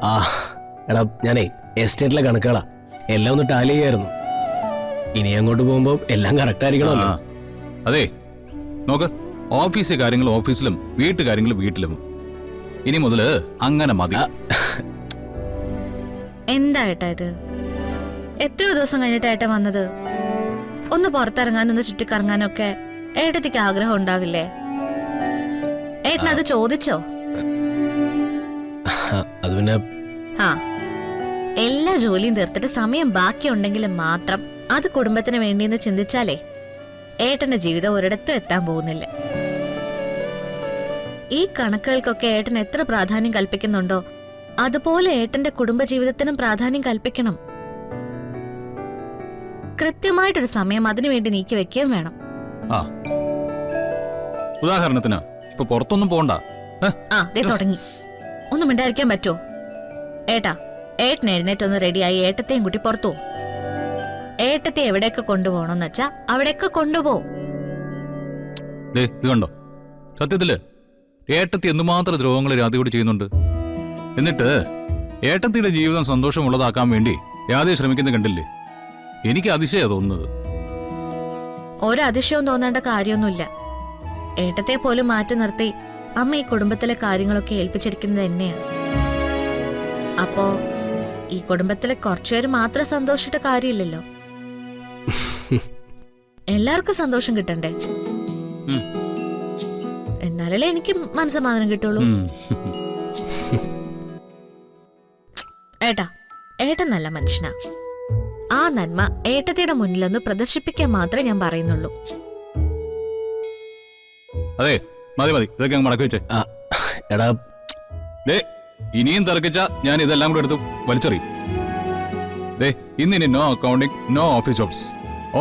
ആ എടാ ഞാനേ എസ്റ്റേറ്റിലെ കണക്കുകളാ എല്ലാം ഒന്ന് ടാലി ചെയ്യായിരുന്നു. ഇനി അങ്ങോട്ട് പോകുമ്പോ എല്ലാം കറക്റ്റ് ആയിരിക്കണമല്ലോ. അതെ നോക്ക്, ഓഫീസ് കാര്യങ്ങൾ ഓഫീസിലും വീട്ടുകാര്യങ്ങൾ വീട്ടിലും. ഇനി മുതല് അങ്ങനെ മതി. എന്താ ഏട്ടാ ഇത്? എത്ര ദിവസം കഴിഞ്ഞിട്ട് ഏട്ടൻ വന്നത്? ഒന്ന് പുറത്തിറങ്ങാനും ഒന്ന് ചുറ്റിക്കറങ്ങാനൊക്കെ ഏട്ടത്തിക്ക് ആഗ്രഹം ഉണ്ടാവില്ലേ? ഏട്ടനത് ചോദിച്ചോ? അത് പിന്നെ ആ, എല്ലാ ജോലിയും തീർത്തിട്ട് സമയം ബാക്കിയുണ്ടെങ്കിലും മാത്രം അത് കുടുംബത്തിന് വേണ്ടിയെന്ന് ചിന്തിച്ചാലേ ഏട്ടന്റെ ജീവിതം ഒരിടത്തും എത്താൻ പോകുന്നില്ല. ഈ കണക്കുകൾക്കൊക്കെ ഏട്ടൻ എത്ര പ്രാധാന്യം കൽപ്പിക്കുന്നുണ്ടോ അതുപോലെ ഏട്ടന്റെ കുടുംബജീവിതത്തിനും പ്രാധാന്യം കൽപ്പിക്കണം. കൃത്യമായിട്ടൊരു സമയം അതിനുവേണ്ടി നീക്കി വെക്കുകയും വേണം. ഉദാഹരണത്തിന് ഇപ്പൊ പുറത്തൊന്നും പോണ്ട. തുടങ്ങി. ഒന്നും മിണ്ടായിരിക്കാൻ പറ്റുമോ? ഏട്ടാ, ഏട്ടൻ എഴുന്നേറ്റൊന്ന് റെഡിയായി ഏട്ടത്തെയും കൂട്ടി പുറത്തു. ഏട്ടത്തെ എവിടെയൊക്കെ കൊണ്ടുപോകണമെന്ന് വെച്ചാ അവിടെയൊക്കെ കൊണ്ടുപോകും. ഇത് കണ്ടോ, സത്യത്തില് ഏട്ടത്തി എന്തുമാത്രം ദ്രോഹങ്ങൾ രാധയോട് ചെയ്യുന്നുണ്ട്. എന്നിട്ട് ഏട്ടത്തിയുടെ ജീവിതം സന്തോഷമുള്ളതാക്കാൻ വേണ്ടി രാധയെ ശ്രമിക്കുന്ന കണ്ടില്ലേ? എനിക്ക് അതിശയാ തോന്നുന്നത്. ഒരു അതിശയവും തോന്നേണ്ട കാര്യമൊന്നുമില്ല. ഏട്ടത്തെ പോലും മാറ്റി നിർത്തി അമ്മ ഈ കുടുംബത്തിലെ കാര്യങ്ങളൊക്കെ ഏൽപ്പിച്ചിരിക്കുന്നത് എന്നെയാണ്. അപ്പോ ഈ കുടുംബത്തിലെ കുറച്ചുപേര് മാത്രം സന്തോഷിച്ചിട്ട് കാര്യമില്ലല്ലോ. എല്ലാവർക്കും സന്തോഷം കിട്ടണ്ടേ? എന്നാലല്ലേ എനിക്ക് മനസ്സമാധാനം കിട്ടുള്ളൂ. ഏട്ടാ, ഏട്ടൻ നല്ല മനുഷ്യനാ. ആ നന്മ ഏട്ടത്തിയുടെ മുന്നിലൊന്ന് പ്രദർശിപ്പിക്കാൻ മാത്രമേ ഞാൻ പറയുന്നുള്ളൂ. അതെ, മതി മതി, ഇതൊക്കെ മടക്കി വെച്ചേ. എടാ ഇനിയും തർക്കിച്ച ഞാൻ ഇതെല്ലാം കൂടെ എടുത്ത് വലിച്ചെറിയും. ഇന്നിനി no accounting, no office jobs,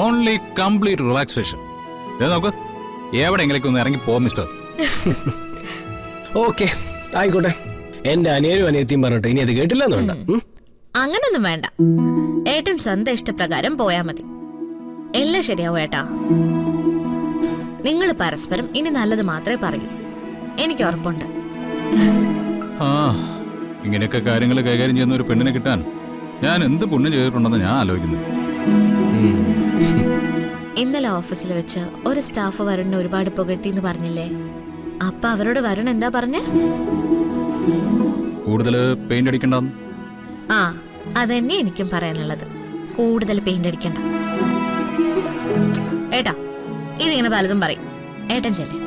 only complete relaxation. നോക്ക്, എവിടെയെങ്കിലും ഒന്ന് ഇറങ്ങി പോ മിസ്റ്റർ. ഓക്കെ ആയിക്കോട്ടെ. എന്റെ അനിയനും അനിയത്തിയും പറഞ്ഞിട്ട് ഇനി അത് കേട്ടില്ല എന്നുണ്ട. അങ്ങനൊന്നും വേണ്ട. ഏട്ടൻ സ്വന്തം ഇഷ്ടപ്രകാരം പോയാ മതി. എല്ലാം ശരിയാവും ഏട്ടാ. നിങ്ങൾ പരസ്പരം ഇനി നല്ലത് മാത്രമേ പറയൂ. എനിക്ക് ഉറപ്പുണ്ട്. ഇങ്ങനെയൊക്കെ കാര്യങ്ങൾ കൈകാര്യം ചെയ്യുന്ന ഒരു പെണ്ണിനെ കിട്ടാൻ ഞാൻ എന്ത് പുണ്യം ചെയ്തിട്ടുണ്ടെന്ന് ഞാൻ ആലോചിക്കുന്നത്. ഇന്നലെ ഓഫീസിൽ വെച്ച് ഒരു സ്റ്റാഫ് വരുണിനെ ഒരുപാട് പുകഴ്ത്തിന്ന് പറഞ്ഞില്ലേ? അപ്പൊ അവരോട് വരുൺ എന്താ പറഞ്ഞേ? കൂടുതൽ പെയിന്റ് അടിക്കണ്ടെന്ന്. അതന്നെ എനിക്കും പറയാനുള്ളത്. കൂടുതൽ പെയിന്റ് അടിക്കണ്ട ഏട്ടാ. ഇതിങ്ങനെ പലതും പറയും. ഏട്ടൻ ചെല്ലേ.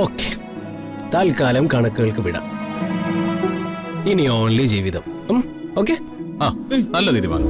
ഓക്കെ, തൽക്കാലം കണക്കുകൾക്ക് വിടാം. ഇനി ഓൺലി ജീവിതം. ഓക്കെ, നല്ല തീരുമാനം.